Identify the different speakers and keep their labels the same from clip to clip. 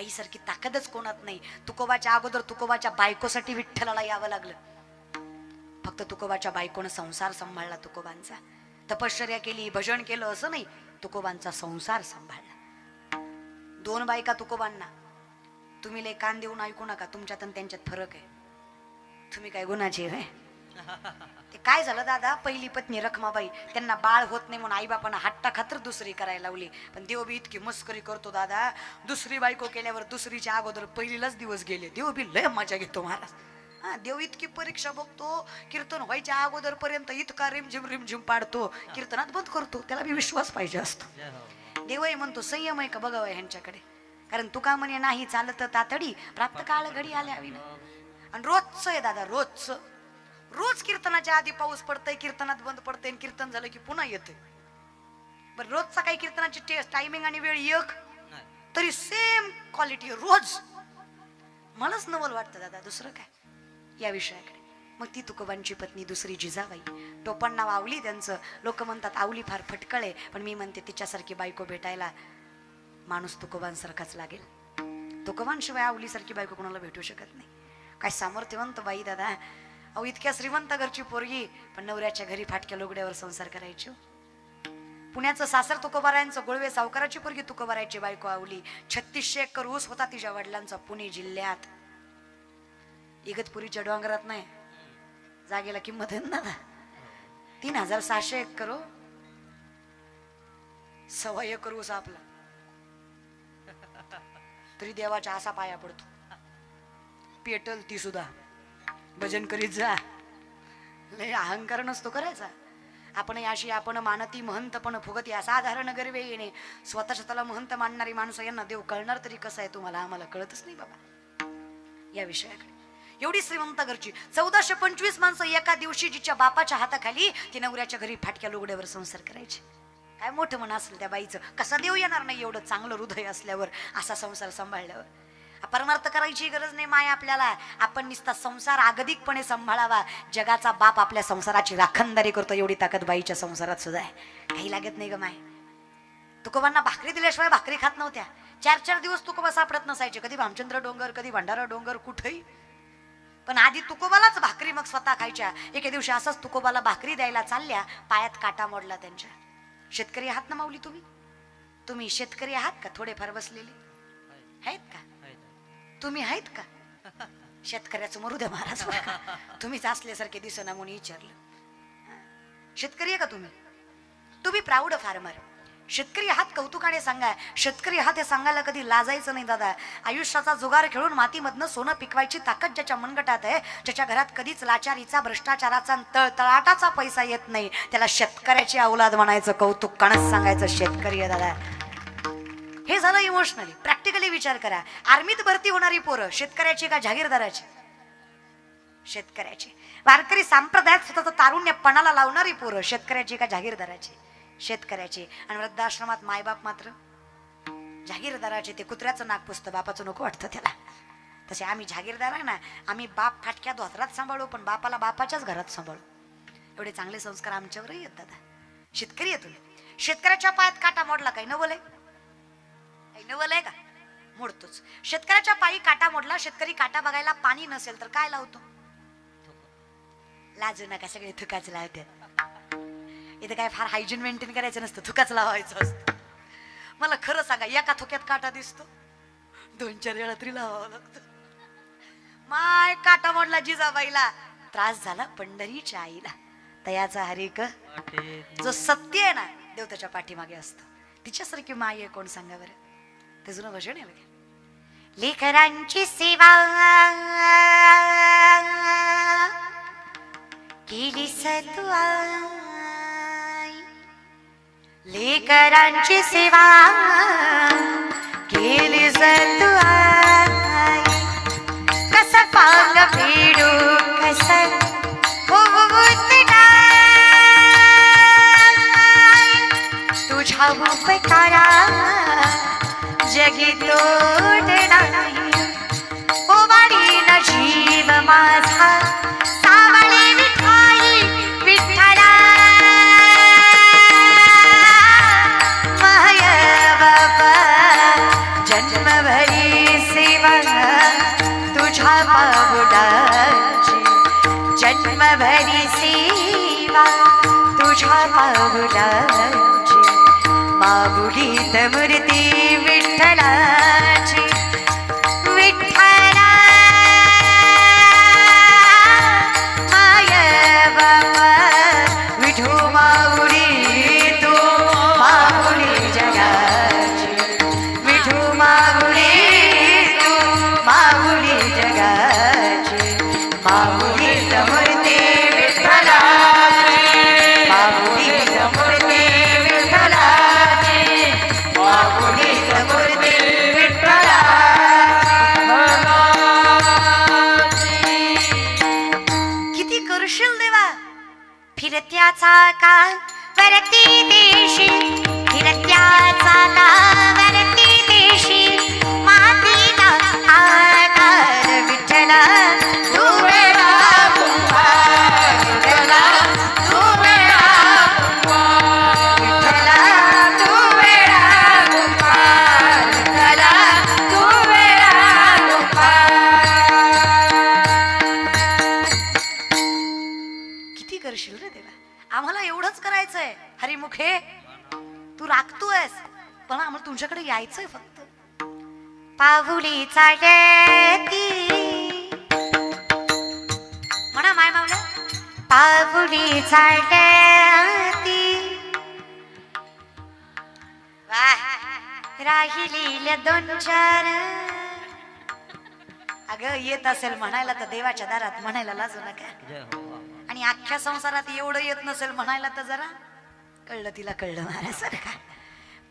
Speaker 1: बाईसारखी ताकदच कोणात नाही. तुकोबाच्या अगोदर तुकोबाच्या बायकोसाठी विठ्ठलाला यावं लागलं. फक्त तुकोबाच्या बायकोनं संसार सांभाळला तुकोबांचा. तपश्चर्या केली, भजन केलं असं नाही, तुकोबांचा संसार सांभाळला. 2 बायका तुकोबांना. तुम्ही लय कान देऊन ऐकू नका, तुमच्यात आणि त्यांच्यात फरक आहे. तुम्ही काय गुणाचे आहे? ते काय झालं दादा, पहिली पत्नी रखमाबाई, त्यांना बाळ होत नाही म्हणून आईबापांना हट्टा खातर दुसरी करायला लावली. पण देव बी इतकी मस्करी करतो दादा, दुसरी बायको केल्यावर दुसरीच्या अगोदर पहिलीलाच दिवस गेले. देव बी लय मजा घेतो महाराज. हा, देव इतकी परीक्षा बघतो, कीर्तन व्हायच्या अगोदर पर्यंत इतका रिमझिम पाडतो, कीर्तनात बंद करतो. त्याला बी विश्वास पाहिजे असतो. देवही म्हणतो संयम आहे का बघावं ह्यांच्याकडे. कारण तुका म्हणे नाही चालत तातडी, प्राप्त काळ घडी आल्या हवी. आणि रोजचं आहे दादा, रोज कीर्तनाच्या आधी पाऊस पडतंय, कीर्तनात बंद पडतंय, कीर्तन झालं की पुन्हा येतंय. बरं, रोजचा काही कीर्तनाची टायमिंग आणि वेळ एक तरी सेम क्वालिटी रोज. मलाच नवल वाटतं दादा, दुसरं काय या विषयाकडे. मग ती तुकोबांची पत्नी दुसरी जिजाबाई, टोपण नाव आवली त्यांचं. लोक म्हणतात आवली फार फटकळ आहे, पण मी म्हणते तिच्यासारखी बायको भेटायला माणूस तुकोबांसारखाच लागेल. तुकोबांशिवाय आवलीसारखी बायको कोणाला भेटू शकत नाही. काय सामर्थ्यवंत बाई दादा. अहो, इतक्या श्रीमंत घरची पोरगी, पण नवऱ्याच्या घरी फाटक्या लोगड्यावर संसार करायची. पुण्याचं सासर तुकोबारायांचं, गोळवे सावकाराची पोरगी तुकोबारायची बायको आवली. 3600 एकर ऊस होता तिच्या वडिलांचा पुणे जिल्ह्यात. इगतपुरीच्या डोंगरात नाही, जागेला किंमत आहे ना दादा. 3600 एकर, 1.25 एकर ऊस आपला. तरी देवाच्या असा पाया पडतो. पेटल ती सुद्धा, भजन करीत जा. लय अहंकार नसतो करायचा. आपण अशी आपण मानती महंत पण फुगती असाधारण गर्वे येणे. स्वतःला महंत मानणारी माणसं यांना देव कळणार तरी कसं आहे तुम्हाला? आम्हाला कळतच नाही बाबा या विषयाकडे. एवढी श्रीमंत घरची 1425 माणसं एका दिवशी जिच्या बापाच्या हाताखाली ती नवऱ्याच्या घरी फाटक्या लुगड्यावर संसार करायचे. काय मोठं मन असेल त्या बाईचं. कसा देव येणार नाही एवढं चांगलं हृदय असल्यावर, असा संसार सांभाळल्यावर. परमार्थ करायची गरज नाही माय आपल्याला. आपण नुसता संसार अगतिकपणे सांभाळावा. जगाचा बाप आपल्या संसाराची राखणदारी करतो, एवढी ताकद बाईच्या संसारात सुद्धा आहे. काही लागत नाही ग माय. तुकोबांना भाकरी दिल्याशिवाय भाकरी खात नव्हत्या. 4-4 दिवस तुकोबा सापडत नसायचे. कधी भामचंद्र डोंगर, कधी भंडारा डोंगर, कुठेही. पण आधी तुकोबालाच भाकरी मग स्वतः खायच्या. एके दिवशी असंच तुकोबाला भाकरी द्यायला चालल्या, पायात काटा मोडला त्यांच्या. शेतकरी आहात ना माऊली तुम्ही शेतकरी आहात का? थोडेफार बसलेले आहेत का? तुम्ही आहेत का? शेतकऱ्याचं मरू द्या महाराज, तुम्हीच असल्यासारखे दिसना म्हणून विचारलं. शेतकरी आहे का तुम्ही प्राऊड फार्मर शेतकरी आहात? कौतुकाने सांगा शेतकरी आहात हे सांगायला कधी लाजायचं नाही दादा. आयुष्याचा जुगार खेळून मातीमधनं सोनं पिकवायची ताकद ज्याच्या मनगटात आहे, ज्याच्या घरात कधीच लाचारीचा, भ्रष्टाचाराचा, तळतळाटाचा पैसा येत नाही, त्याला शेतकऱ्याची औलाद म्हणायचं, कौतुकानंच सांगायचं शेतकरी आहे दादा. हे झालं इमोशनली. प्रॅक्टिकली विचार करा. आर्मीत भरती होणारी पोरं शेतकऱ्याची का जागीरदाराची? शेतकऱ्याची. वारकरी संप्रदायात स्वतःचं तारुण्य पणाला लावणारी पोरं शेतकऱ्याची का जागीरदाराची? शेतकऱ्याची. आणि वृद्धाश्रमात मायबाप मात्र जागीरदाराचे. ते कुत्र्याचं नाक पुसतं, बापाचं नको वाटतं त्याला. तसे आम्ही जागीरदार आहे ना, आम्ही बाप फाटक्या धोत्रात सांभाळू, पण बापाला बापाच्याच घरात सांभाळू. एवढे चांगले संस्कार आमच्यावरही येत दादा. शेतकरी आहे तुम्ही. शेतकऱ्याच्या पायात काटा मोडला, काही नवल आहे? नवल आहे का? मोडतोच. शेतकऱ्याच्या पायी काटा मोडला. शेतकरी काटा बघायला पाणी नसेल तर काय लावतो? लाजू नका, सगळे थुकाच लावतात. इथे काय फार हायजीन मेंटेन करायचं नसतं, थुकाच लावायचं असतं. मला खरं सांगा, एका थुक्यात काटा दिसतो, 2-4 वेळा तरी लावावं लागतं. माय काटा मोडला जिजाबाईला, त्रास झाला पंढरीच्या आईला. तयाचा हरिक जो सत्य आहे ना, देव त्याच्या पाठीमागे असतो. तिच्यासारखी माय आहे कोण सांगा बरं? ते जुनं भजन आहे बघा. लेकरांची सेवा केली सतुआई, लेकरांची सेवा केली सतुआई. कस पांग फेडू कस तुझ्या उपकारा जगी तोड नाही. ओवाळीन जीव माझा सावळी विठाई विठ्ठला, माय बाबा जन्मभरी राहुलाची माऊलीत मूर्ती विठ्ठलाची विठ्ठला माय बाबा विठू माऊली तू माऊली जगाची विठू माऊली तू माऊली जगाची माऊलीत मूर्ती विठ्ठलाची माऊलीत मूर्ती विठ्ठलाची माऊलीत मूर्ती किती करशील देवा फिरत्याचा कान वरती देशी फिरत्याचा कान वरती देशी मातीला आकार विठ्ठला तू वेळा कुंभार विठ्ठला तू वेळा कुंभार विठ्ठला तू वेळा कुंभार विठ्ठला तू वेळा कुंभार किती करशील रे देवा आम्हाला एवढंच करायचंय हरिमुखे तू राखतोयस पण आम्हाला तुमच्याकडे यायचंय फक्त पाऊली चालती म्हणा माय मावल्या पाऊली चालती राहिली दोन चार अगं येत असेल म्हणायला तर देवाच्या दारात म्हणायला लाजू नका आणि अख्ख्या संसारात एवढं येत नसेल म्हणायला तर जरा कळलं तिला कळलं महारासारखा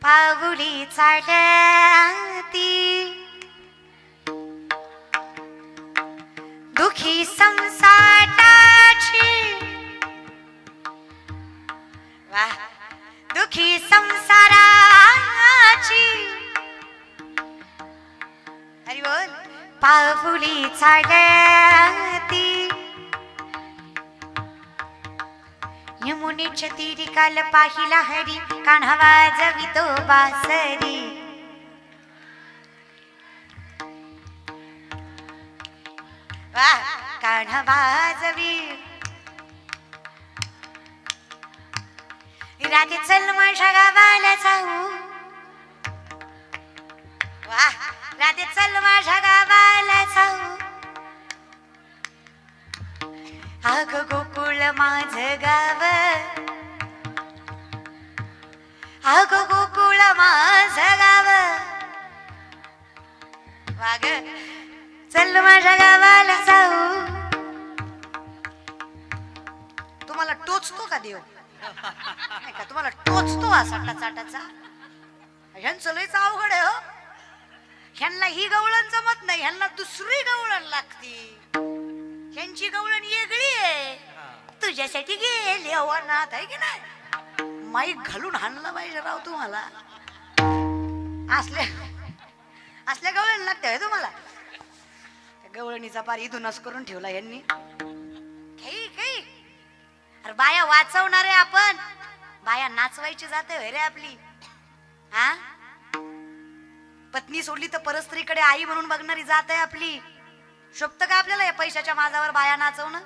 Speaker 1: पाऊली चालती दुखी संसाराची वाह दुखी संसाराची हरी बोल पाऊली चालती यमुनेच्या तीरी काल पाहिला हरी कान्हा वाजवितो बासरी वाह कान्हा वाजवी राधे चल माझ्या गावाला जाऊ वाह राधे चल माझ्या गावाला जाऊ अग गोकुळ माझ गाव अग गोकुळ माझ गाव वाग चल माझ्या गावाला जाऊ तुम्हाला टोचतो का देव नाही का तुम्हाला टोचतो हा साठा चाटाचा ह्यांचं लयच अवघड आहे हो ह्यांना ही गवळण जमत नाही ह्यांना दुसरी गवळण लागती ह्यांची गवळण वेगळी आहे तुझ्यासाठी गेली अवनात आहे की नाही माईक घालून हाणलं पाहिजे राव तुम्हाला असल्या गवळण लागते तुम्हाला गवळणीचा पार इथूनच करून ठेवला यांनी काही अरे बाया वाचवणार आहे आपण बाया नाचवायची जाते रे आपली हा पत्नी सोडली तर परस्त्रीकडे आई म्हणून बघणारी जात आहे आपली शोभत का आपल्याला या पैशाच्या माझावर बाया नाचवणं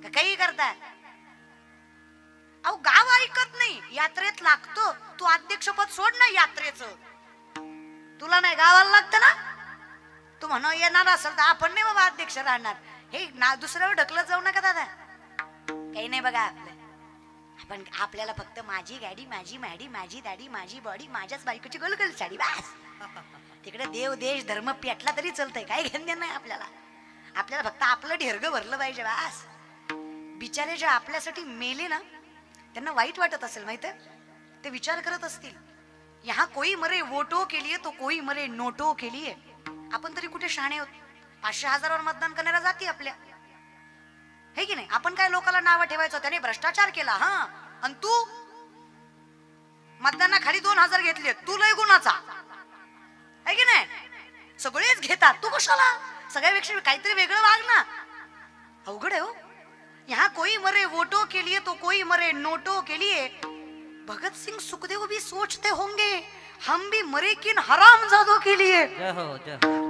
Speaker 1: का काही करताय अहो गाव ऐकत नाही यात्रेत लागतो तू अध्यक्षपद सोड ना यात्रेचं तुला नाही गावाला लागतं ना तू म्हणा येणार असेल तर आपण नाही बाबा अध्यक्ष राहणार हे ना दुसऱ्यावर ढकलत जाऊ नका दादा काही नाही बघा आपण आपल्याला फक्त माझी गाडी माझी मॅडी माझी दाढी माझी बॉडी माझ्याच बायकोची गोलगोल साडी बस तिकडे देव देश धर्म पेटला तरी चालतंय काय घेणं नाही आपल्याला फक्त आपलं ढेरगं भरलं पाहिजे बस बिचारे जे आपल्यासाठी मेले ना त्यांना वाईट वाटत असेल माहिती ते विचार करत असतील यहाँ कोई मरे वोटो के लिए तो कोई मरे नोटो के लिए आपण तरी कुठे शहाणे होत 500,000वर मतदान करणारा जाती आपल्या हे की नाही आपण काय लोकांना नाव ठेवायचं त्याने भ्रष्टाचार केला हा आणि तू मतदानाखाली 2,000 घेतले तू लय गुणाचा आहे की नाही सगळेच घेतात तू कशाला सगळ्यापेक्षा काहीतरी वेगळं वाग ना अवघड आहे हो यहाँ कोई मरे वोटो के लिए तो कोई मरे नोटो के लिए भगत सिंह सुखदेव भी सोचते होंगे हम भी मरे किन हरामजादों के लिए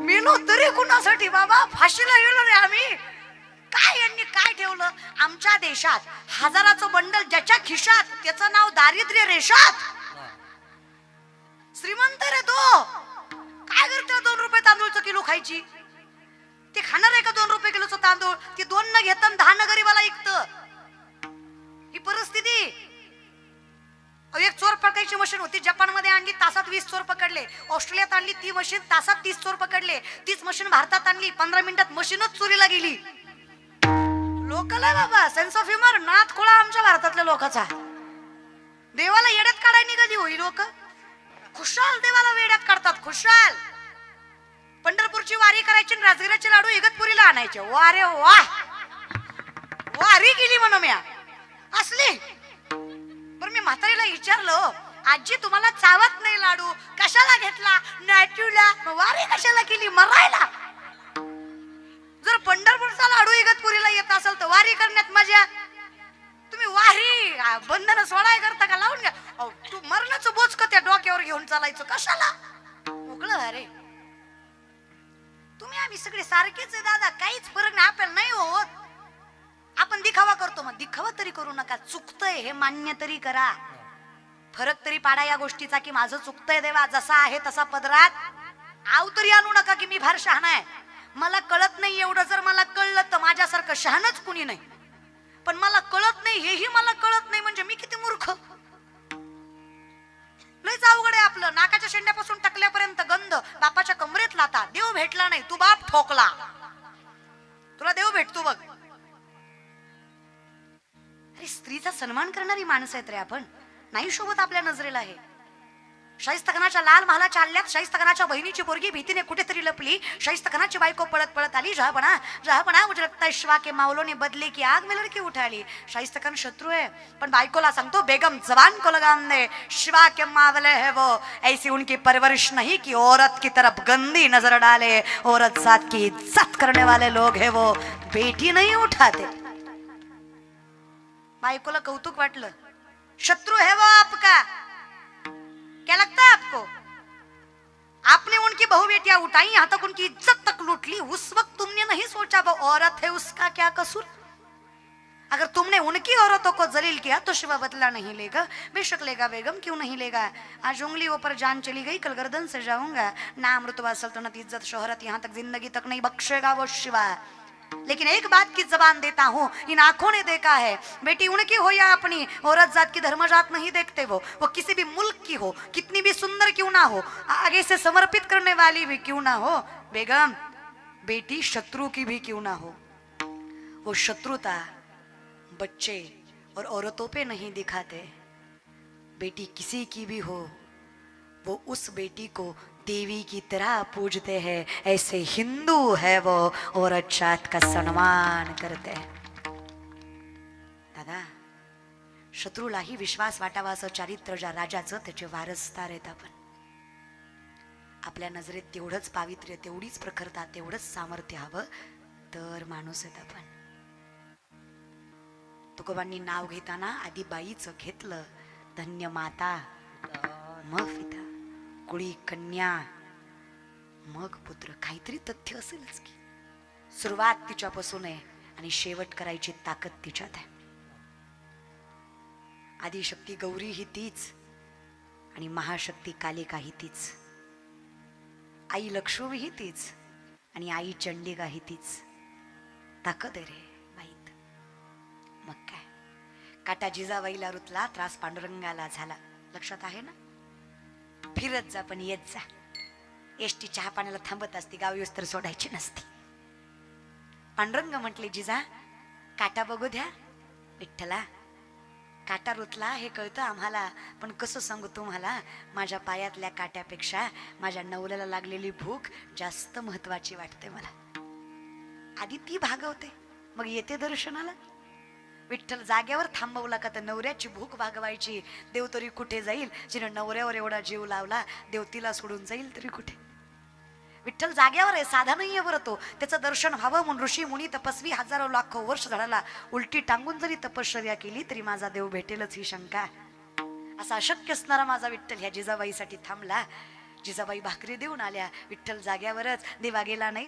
Speaker 1: मेलो तरी कुणासाठी बाबा फाशीला गेलो रे आम्ही काय यांनी काय ठेवलं आमच्या देशात? हजाराचं बंडल ज्याच्या खिशात त्याचं नाव दारिद्र्य रेषात. श्रीमंत रे तो, काय करतो 2 रुपये तांदूळचं किलो खायची? ते खाणार आहे का 2 रुपये किलोचं तांदूळ? ती 2 न घेता 10 न गरीबाला ऐकत. ही परिस्थिती. एक चोर पकडायची मशीन होती, जपानमध्ये आणली, तासात 20 चोर पकडले. ऑस्ट्रेलियात आणली ती मशीन, तासात 30 चोर पकडले. तीच मशीन भारतात आणली, 15 मिनिटात मशीनच चोरीला गेली. लोकल आहे बाबा, सेन्स ऑफ ह्युमर नाथ खोळा आमच्या भारतातल्या लोकांचा. देवाला येड्यात काढायला निघाली होई लोक. खुशाल देवाला वेड्यात काढतात, खुशाल. पंढरपूरची वारी करायची, राजगिराचे लाडू इगतपुरीला आणायचे. वा रे वा, वारी गेली म्हणून मी असली. बरं मी म्हातारीला विचारलं, आजी तुम्हाला चावत नाही लाडू, कशाला घेतला? नाटूला. वारी कशाला केली? मरायला. जर पंढरपूरचा लाडू इगतपुरीला येत असेल तर वारी करण्यात मजा. तुम्ही वारी बंधन सोडाय करता का? लावून घ्या. तू मरणाचं बोच का त्या डोक्यावर घेऊन चालायचं कशाला? मोकळं अरे. तुम्ही आम्ही सगळे सारखेच आहे दादा, काहीच फरक नाही. आपल्याला नाही होत. आपण दिखावा करतो, मग दिखावा तरी करू नका. चुकतंय हे मान्य तरी करा. फरक तरी पाडा या गोष्टीचा की माझं चुकतंय देवा, जसा आहे तसा पदरात आव तरी आणू नका की मी फार शहाणा आहे. मला कळत नाही एवढं. जर मला कळलं तर माझ्यासारखं शहाणच कुणी नाही. पण मला कळत नाही हेही मला कळत नाही म्हणजे मी किती मूर्ख. लयच अवघड आहे आपलं. नाकाच्या शेंड्यापासून टकल्यापर्यंत गंध, बापाच्या कमरेत लाता. देव भेटला नाही, तू बाप ठोकला. तुला देव भेटतो बघ. अरे स्त्रीचा सन्मान करणारी माणसं आहेत रे आपण. नाही शोभत आपल्या नजरेला हे. शाहिस्तखानाच्या लाल महाला चालल्यात. शाहिस्तखानाच्या बहिणीची पोरगी भीतीने कुठेतरी लपली. शाहिस्तखानाची बायको पळत पळत आली. जहापणा जहापणा मुझे लगता है शिवा के मावलों ने बदले की आग में लड़की उठा ली. शाहिस्तखान शत्रू है पण बायकोला सांगतो बेगम जबान को लगाम दे. शिवा के मावले है वो, ऐसी उनकी परवरिश नहीं कि औरत की तरफ गंदी नजर डाले. औरत जात की इज्जत करने वाले लोग है वो, बेटी नहीं उठाते. बायकोला कौतुक वाटलं. शत्रु है वो आपका, क्या लगता है आपको? आपने उनकी बहु बेटियां उठाई, यहां तक उनकी इज्जत तक लूट ली. उस वक्त तुमने नहीं सोचा वो औरत है, उसका क्या कसूर? अगर तुमने उनकी औरतों को जलील किया तो शिवा बदला नहीं लेगा. बेशक लेगा बेगम, क्यों नहीं लेगा. आज उंगलियों पर जान चली गई, कल गर्दन से जाऊंगा. नाम रुतबा सल्तनत इज्जत शोहरत यहां तक जिंदगी तक नहीं बख्शेगा वो शिवा. लेकिन एक बात की जबान देता हूं, इन आंखों ने देखा है. बेटी उनकी हो या अपनी, औरत जात की धर्म जात नहीं देखते. वो किसी भी मुल्क की हो, कितनी भी सुंदर क्यों ना हो, आगे से समर्पित करने वाली भी क्यों ना हो. बेगम बेटी शत्रु की भी क्यों ना हो, वो शत्रुता बच्चे और औरतों पे नहीं दिखाते. बेटी किसी की भी हो, वो उस बेटी को देवी की तरह पूजते हैं. ऐसे हिंदू है वो, औरत जात का सम्मान करते हैं. दादा शत्रूलाही विश्वास वाटावा असं चारित्र्य ज्या राजाचं, त्याचे वारसदार आहेत आपण. आपल्या नजरेत तेवढंच पावित्र्य, तेवढीच प्रखरता, तेवढंच सामर्थ्य हवं तर माणूस आहेत आपण. तुकोबांनी नाव घेताना आधी बाईचं घेतलं. धन्य माता, मग पिता, कुळी कन्या, मग पुत्र. काहीतरी तथ्य असेलच की. सुरुवात तिच्यापासून आहे आणि शेवट करायची ताकद तिच्यात आहे. आदिशक्ती गौरी ही तीच आणि महाशक्ती कालिका ही तीच. आई लक्ष्मी ही तीच आणि आई चंडिका ही तीच. ताकद आहे रे बाईत. मग काय, काटा जिजाबाईला रुतला, त्रास पांडुरंगाला झाला. लक्षात आहे ना. फिरत जा पण येत जा. एसटी चहा पाण्याला थांबत असती, गाव येऊस तर सोडायची नसती. पांडुरंग म्हटले जिजा काटा बघू द्या. विठ्ठला काटा रुतला हे कळतं आम्हाला, पण कसं सांगू तुम्हाला, माझ्या पायातल्या काट्यापेक्षा माझ्या नवऱ्याला लागलेली भूक जास्त महत्वाची वाटते मला. आधी ती भागवते मग येते दर्शनाला. विठ्ठल जाग्यावर थांबवला का तर नवऱ्याची भूक भागवायची. देव तरी कुठे जाईल जिने नवऱ्यावर एवढा जीव लावला. देव तिला सोडून जाईल तरी कुठे. विठ्ठल जाग्यावर आहे, साधा नाहीये बरं तो. त्याचं दर्शन व्हावं म्हणून ऋषी मुनी तपस्वी हजारो लाखो वर्ष झाडाला उलटी टांगून जरी तपश्चर्या केली तरी माझा देव भेटेलच ही शंका. असा अशक्य असणारा माझा विठ्ठल ह्या जिजाबाईसाठी थांबला. जिजाबाई भाकरी देऊन आल्या. विठ्ठल जाग्यावरच. देवा गेला नाही.